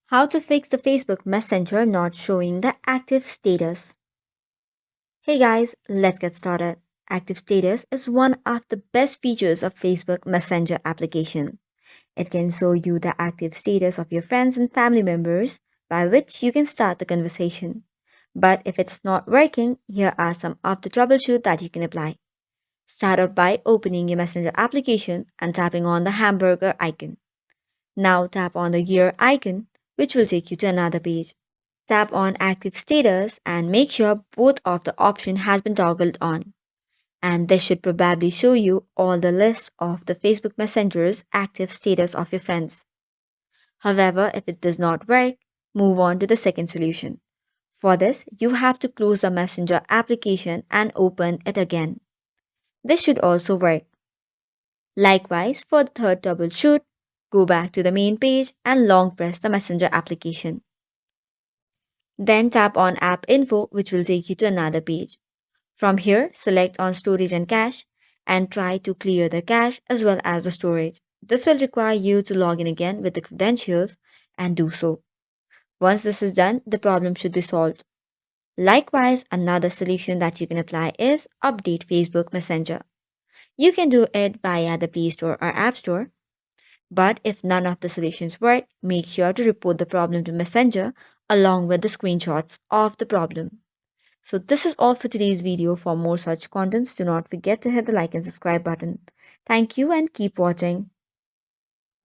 How to fix the Facebook Messenger not showing the active status. Hey guys, let's get started. Active status is one of the best features of Facebook Messenger application. It can show you the active status of your friends and family members, by which you can start the conversation. But if it's not working, here are some of the troubleshoot that you can apply. Start off by opening your Messenger application and tapping on the hamburger icon. Now tap on the gear icon, which will take you to another page. Tap on active status and make sure both of the option has been toggled on. And this should probably show you all the list of the Facebook Messenger's active status of your friends. However, if it does not work, move on to the second solution. For this, you have to close the Messenger application and open it again. This should also work. Likewise, for the third troubleshoot, go back to the main page and long press the Messenger application. Then tap on App Info, which will take you to another page. From here, select on Storage and Cache and try to clear the cache as well as the storage. This will require you to log in again with the credentials and do so. Once this is done, the problem should be solved. Likewise, another solution that you can apply is update Facebook Messenger. You can do it via the Play Store or App Store. But if none of the solutions work, make sure to report the problem to Messenger along with the screenshots of the problem. So this is all for today's video. For more such contents, do not forget to hit the like and subscribe button. Thank you and keep watching.